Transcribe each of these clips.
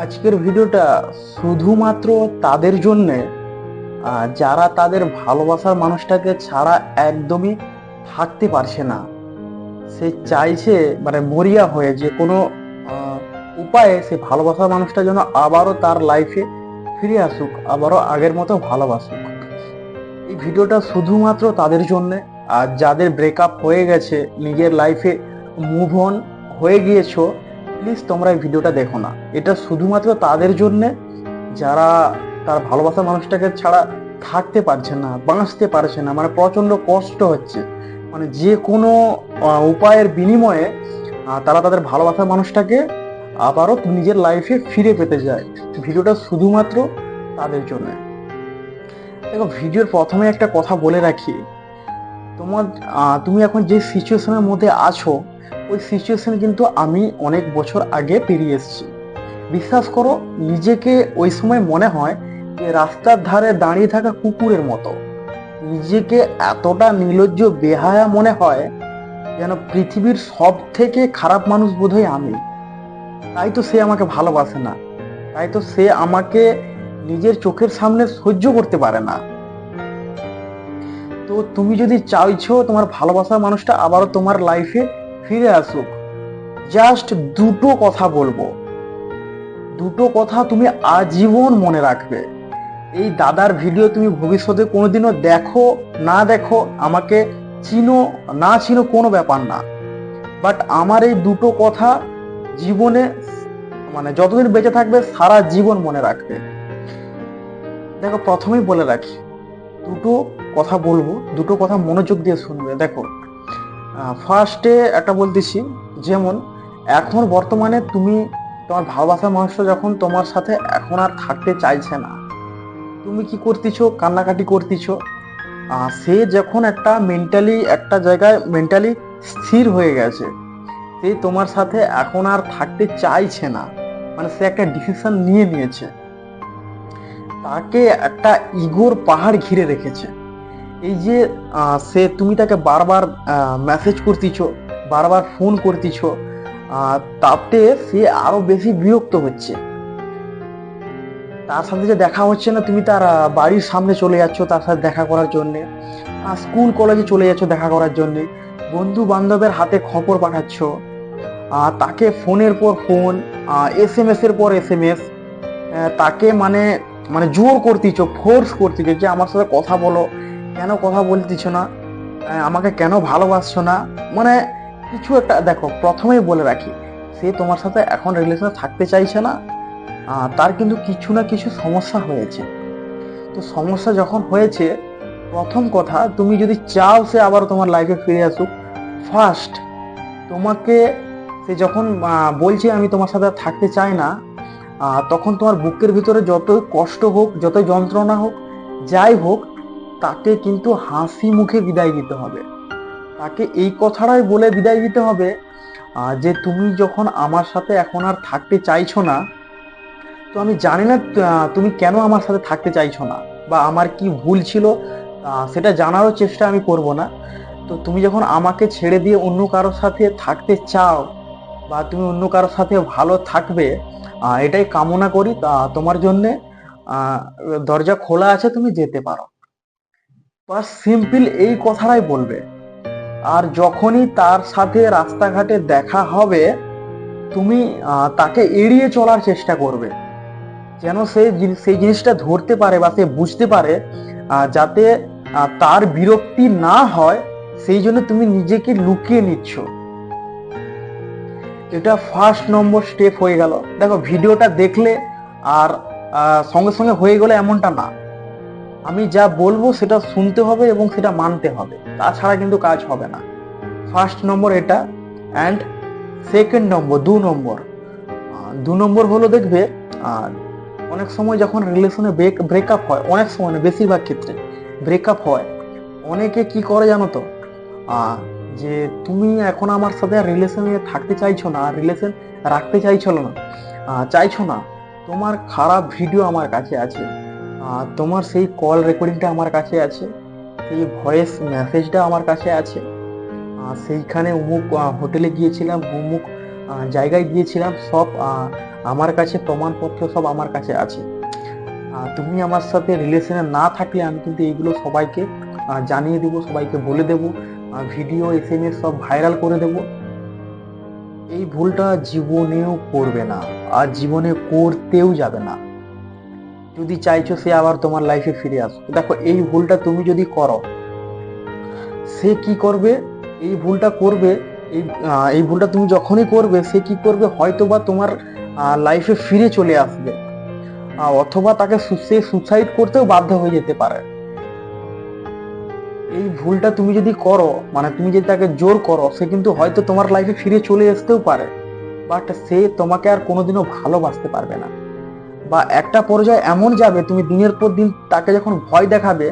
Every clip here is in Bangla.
আজকের ভিডিওটা শুধুমাত্র তাদের জন্যে যারা তাদের ভালোবাসার মানুষটাকে ছাড়া একদমই থাকতে পারছে না। সে চাইছে মানে মরিয়া হয়ে যে কোনো আহ, উপায়ে সে ভালোবাসার মানুষটা যেন আবারও তার লাইফে ফিরে আসুক, আবারও আগের মতো ভালোবাসুক। এই ভিডিওটা শুধুমাত্র তাদের জন্যে, আর যাদের ব্রেকআপ হয়ে গেছে, নিজের লাইফে মুভ অন হয়ে গিয়েছো, প্লিজ তোমরা এই ভিডিওটা দেখো না। এটা শুধুমাত্র তাদের জন্যে যারা তার ভালোবাসার মানুষটাকে ছাড়া থাকতে পারছে না, বাঁচতে পারছে না, মানে প্রচন্ড কষ্ট হচ্ছে, মানে যে কোনো উপায়ের বিনিময়ে তারা তাদের ভালোবাসার মানুষটাকে আবারও নিজের লাইফে ফিরে পেতে যায়। ভিডিওটা শুধুমাত্র তাদের জন্য। দেখো, ভিডিওর প্রথমে একটা কথা বলে রাখি। তোমার তুমি এখন যে সিচুয়েশনের মধ্যে আছো, ওই সিচুয়েশন কিন্তু আমি অনেক বছর আগে পেরিয়ে এসেছি। বিশ্বাস করো, নিজেকে ওই সময় মনে হয় যে রাস্তার ধারে দাঁড়িয়ে থাকা কুকুরের মতো। নিজেকে এতটা নির্লজ্জ বেহায়া মনে হয় যেন পৃথিবীর সব থেকে খারাপ মানুষ বোধহয় আমি। তাই তো সে আমাকে ভালোবাসে না, তাই তো সে আমাকে নিজের চোখের সামনে সহ্য করতে পারে না। তো তুমি যদি চাইছো তোমার ভালোবাসার মানুষটা আবারও তোমার লাইফে ফিরে আসুক, জাস্ট দুটো কথা বলবো। দুটো কথা তুমি আজীবন মনে রাখবে। এই দাদার ভিডিও তুমি ভবিষ্যতে কোনোদিনও দেখো না দেখো, আমাকে চিনো না চিনো কোনো ব্যাপার না, বাট আমার এই দুটো কথা জীবনে মানে যতদিন বেঁচে থাকবে সারা জীবন মনে রাখবে। দেখো, প্রথমেই বলে রাখি, দুটো কথা বলবো, দুটো কথা মনোযোগ দিয়ে শুনবে। দেখো, ফার্স্টে একটা বলতেছি, যেমন এখন বর্তমানে তুমি তোমার ভালোবাসার মানুষটা যখন তোমার সাথে এখন আর থাকতে চাইছে না, তুমি কি করতেছো? কান্নাকাটি করতেছো। সে যখন একটা জায়গায় মেন্টালি স্থির হয়ে গেছে, সে তোমার সাথে এখন আর থাকতে চাইছে না, মানে সে একটা ডিসিশন নিয়ে নিয়েছে, তাকে একটা ইগোর পাহাড় ঘিরে রেখেছে। এই যে তুমি তাকে বারবার মেসেজ করতেছ, বারবার ফোন করতেছ, তাতে সে আরো বেশি বিরক্ত হচ্ছে। তার সাথে যে দেখা হচ্ছে না, তুমি তার বাড়ির সামনে চলে যাচ্ছ তার সাথে দেখা করার জন্যে, স্কুল কলেজে চলে যাচ্ছ দেখা করার জন্যে, বন্ধু বান্ধবের হাতে খবর পাঠাচ্ছ, তাকে ফোনের পর ফোন, SMS এর পর SMS, তাকে মানে মানে জোর করতেছ, ফোর্স করতেছ যে আমার সাথে কথা বলো, কেন কথা বলতেছ না, আমাকে কেন ভালোবাসছো না, মানে কিছু একটা। দেখো, প্রথমেই বলে রাখি, সে তোমার সাথে এখন রিলেশনে থাকতে চাইছে না, তার কিন্তু কিছু না কিছু সমস্যা হয়েছে। তো সমস্যা যখন হয়েছে, প্রথম কথা, তুমি যদি চাও সে আবার তোমার লাইফে ফিরে আসুক, ফার্স্ট তোমাকে, সে যখন বলছে আমি তোমার সাথে আর থাকতে চাই না, তখন তোমার বুকের ভিতরে যতই কষ্ট হোক, যতই যন্ত্রণা হোক, যাই হোক, তাকে কিন্তু হাসি মুখে বিদায় দিতে হবে। তাকে এই কথাটাই বলে বিদায় দিতে হবে যে তুমি যখন আমার সাথে এখন আর থাকতে চাইছো না, তো আমি জানি না তুমি কেন আমার সাথে থাকতে চাইছো না, বা আমার কি ভুল ছিল সেটা জানারও চেষ্টা আমি করব না। তো তুমি যখন আমাকে ছেড়ে দিয়ে অন্য কারোর সাথে থাকতে চাও, বা তুমি অন্য কারোর সাথে ভালো থাকবে, এটাই কামনা করি। তোমার জন্যে আহ, দরজা খোলা আছে, তুমি যেতে পারো। বাস সিম্পল এই কথাটাই বলবে। আর যখনই তার সাথে রাস্তাঘাটে দেখা হবে, তুমি তাকে এড়িয়ে চলার চেষ্টা করবে, যেন সে সেই জিনিসটা ধরতে পারে বা সে বুঝতে পারে, যাতে তার বিরক্তি না হয়, সেই জন্য তুমি নিজেকে লুকিয়ে নিচ্ছ। এটা ফার্স্ট নম্বর স্টেপ হয়ে গেল। দেখো, ভিডিওটা দেখলে আর সঙ্গে সঙ্গে হয়ে গেলে এমনটা না। আমি যা বলবো সেটা শুনতে হবে এবং সেটা মানতে হবে, তাছাড়া কিন্তু কাজ হবে না। ফার্স্ট নম্বর এটা। অ্যান্ড সেকেন্ড নম্বর, 2 নম্বর, 2 নম্বর হলো, দেখবে অনেক সময় যখন রিলেশনে ব্রেকআপ হয়, অনেক সময় না, বেশিরভাগ ক্ষেত্রে ব্রেকআপ হয়, অনেকে কি করে জানো তো, যে তুমি এখন আমার সাথে রিলেশনে থাকতে চাইছো না, রিলেশন রাখতে চাইছো না, তোমার খারাপ ভিডিও আমার কাছে আছে, তোমার সেই কল রেকর্ডিংটা আমার কাছে আছে, সেই ভয়েস মেসেজটা আমার কাছে আছে, সেইখানে অমুক হোটেলে গিয়েছিলাম, অমুক জায়গায় গিয়েছিলাম, সব আমার কাছে প্রমাণপত্র সব আমার কাছে আছে। তুমি আমার সাথে রিলেশনে না থাকলে আমি কিন্তু এইগুলো সবাইকে জানিয়ে দেবো, সবাইকে বলে দেবো, ভিডিও SMS সব ভাইরাল করে দেবো। এই ভুলটা জীবনেও করবে না, আর জীবনে করতেও যাবে না। যদি চাইছো সে আবার তোমার লাইফে ফিরে আসবে, দেখো এই ভুলটা তুমি যদি করো, সে কি করবে, এই ভুলটা করবে, এই ভুলটা তুমি যখনই করবে সে কি করবে, হয়তোবা তোমার লাইফে ফিরে চলে আসবে, অথবা তাকে সে সুসাইড করতেও বাধ্য হয়ে যেতে পারে। এই ভুলটা তুমি যদি করো, মানে তুমি যদি তাকে জোর করো, সে কিন্তু হয়তো তোমার লাইফে ফিরে চলে আসতেও পারে, বাট সে তোমাকে আর কোনোদিনও ভালোবাসতে পারবে না। বা একটা পর্যায়ে এমন যাবে, তুমি দিনের পর দিন তাকে যখন ভয় দেখাবে,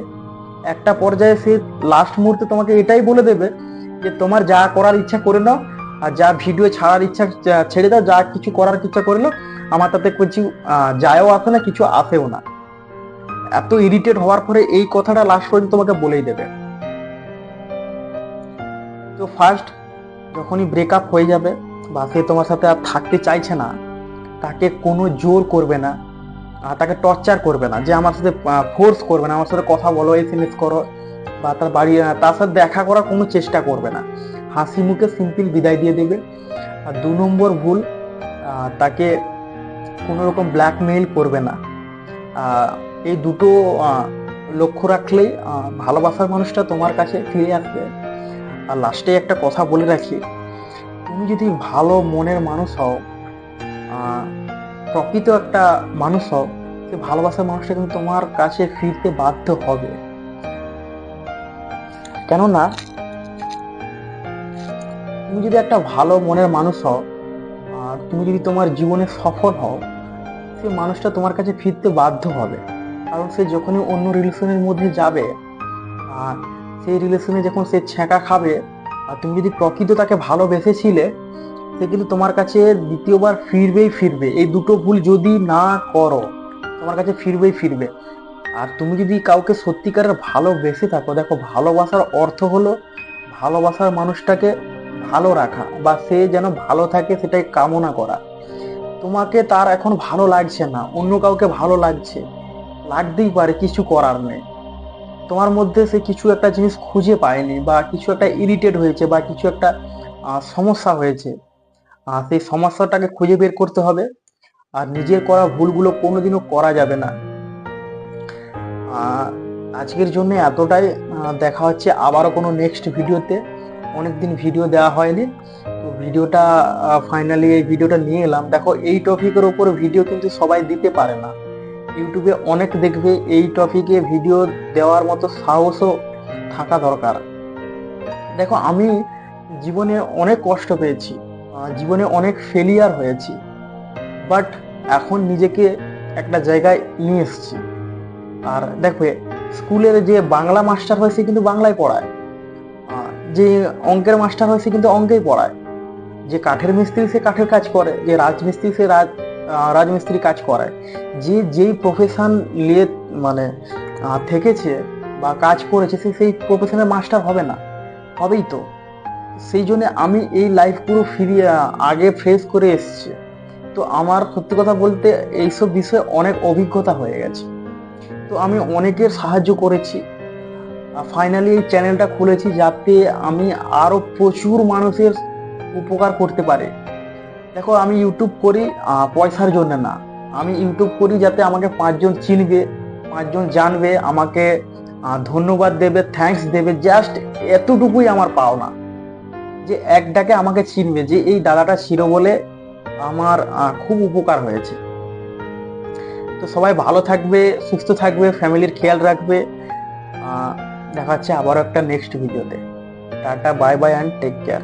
একটা পর্যায়ে সে লাস্ট মুহূর্তে তোমাকে এটাই বলে দেবে যে তোমার যা করার ইচ্ছা করে নাও, আর যা ভিডিও ছাড়ার ইচ্ছা ছেড়ে দাও, যা কিছু করার ইচ্ছা করে নাও, আমার তাতে কিছু যায়ও আসে না, কিছু আসেও না। এত ইরিটেট হওয়ার পরে এই কথাটা লাস্ট পর্যন্ত তোমাকে বলেই দেবে। তো ফার্স্ট যখনই ব্রেকআপ হয়ে যাবে, বা সে তোমার সাথে আর থাকতে চাইছে না, তাকে কোনো জোর করবে না, তাকে টর্চার করবে না, যে আমার সাথে ফোর্স করবে না, আমার সাথে কথা বলো, SMS করো, বা তার বাড়ি তার সাথে দেখা করার কোনো চেষ্টা করবে না, হাসি মুখে সিম্পল বিদায় দিয়ে দেবে। আর 2 নম্বর ভুল, তাকে কোনো রকম ব্ল্যাকমেইল করবে না। এই দুটো লক্ষ্য রাখলেই ভালোবাসার মানুষটা তোমার কাছে ফিরে আসবে। আর লাস্টে একটা কথা বলে রাখি, তুমি যদি ভালো মনের মানুষ হও, প্রকৃত একটা মানুষ হও, সে ভালোবাসার মানুষটা কিন্তু তোমার কাছে ফিরতে বাধ্য হবে। কেননা তুমি যদি একটা ভালো মনের মানুষ হও, আর তুমি যদি তোমার জীবনে সফল হও, সে মানুষটা তোমার কাছে ফিরতে বাধ্য হবে। কারণ সে যখনই অন্য রিলেশনের মধ্যে যাবে, আর সেই রিলেশনে যখন সে ছ্যাঁকা খাবে, আর তুমি যদি প্রকৃত তাকে ভালোবেসেছিলে, সে কিন্তু তোমার কাছে দ্বিতীয়বার ফিরবেই ফিরবে। এই দুটো ভুল যদি না করো, তোমার কাছে ফিরবেই ফিরবে। আর তুমি যদি কাউকে সত্যিকারের ভালোবেসে থাকো, দেখো ভালোবাসার অর্থ হলো ভালোবাসার মানুষটাকে ভালো রাখা, বা সে যেন ভালো থাকে সেটাই কামনা করা। তোমাকে তার এখন ভালো লাগছে না, অন্য কাউকে ভালো লাগছে, লাগতেই পারে, কিছু করার নেই। তোমার মধ্যে সে কিছু একটা জিনিস খুঁজে পায়নি, বা কিছু একটা ইরিটেট হয়েছে, বা কিছু একটা সমস্যা হয়েছে, সেই সমস্যাটাকে খুঁজে বের করতে হবে। আর নিজের করা ভুলগুলো কোনোদিনও করা যাবে না। আজকের জন্য এতটাই। দেখা হচ্ছে আবারও কোনো নেক্সট ভিডিওতে। অনেকদিন ভিডিও দেওয়া হয়নি, তো ভিডিওটা ফাইনালি এই ভিডিওটা নিয়ে এলাম। দেখো এই টপিকের ওপর ভিডিও কিন্তু সবাই দিতে পারে না, ইউটিউবে অনেক দেখবে, এই টপিকে ভিডিও দেওয়ার মতো সাহসও থাকা দরকার। দেখো আমি জীবনে অনেক কষ্ট পেয়েছি, জীবনে অনেক ফেলিয়ার হয়েছি, বাট এখন নিজেকে একটা জায়গায় নিয়ে এসেছি। আর দেখবে স্কুলের যে বাংলা মাস্টার হয় সে কিন্তু বাংলায় পড়ায়, যে অঙ্কের মাস্টার হয় সে কিন্তু অঙ্কেই পড়ায়, যে কাঠের মিস্ত্রি সে কাঠের কাজ করে, যে রাজমিস্ত্রি সে রাজমিস্ত্রি কাজ করায়। যে যেই প্রফেশন নিয়ে মানে থেকেছে বা কাজ করেছে, সে সেই প্রফেশনের মাস্টার হবে না, হবেই তো। সেই জন্য আমি এই লাইফ পুরো ফিরিয়ে আগে ফেস করে এসেছি, তো আমার সত্যি কথা বলতে এইসব বিষয়ে অনেক অভিজ্ঞতা হয়ে গেছে। তো আমি অনেকের সাহায্য করেছি, ফাইনালি এই চ্যানেলটা খুলেছি যাতে আমি আরো প্রচুর মানুষের উপকার করতে পারি। দেখো আমি ইউটিউব করি পয়সার জন্য না, আমি ইউটিউব করি যাতে আমাকে 5 জন চিনবে, 5 জন জানবে, আমাকে ধন্যবাদ দেবে, থ্যাঙ্কস দেবে, জাস্ট এতটুকুই আমার পাওনা, যে এক ডাকে আমাকে চিনবে, যে এই দাদাটা ছিল বলে আমার খুব উপকার হয়েছে। তো সবাই ভালো থাকবে, সুস্থ থাকবে, ফ্যামিলির খেয়াল রাখবে। দেখা হচ্ছে আবারও একটা নেক্সট ভিডিওতে। Tata, bye bye and take care.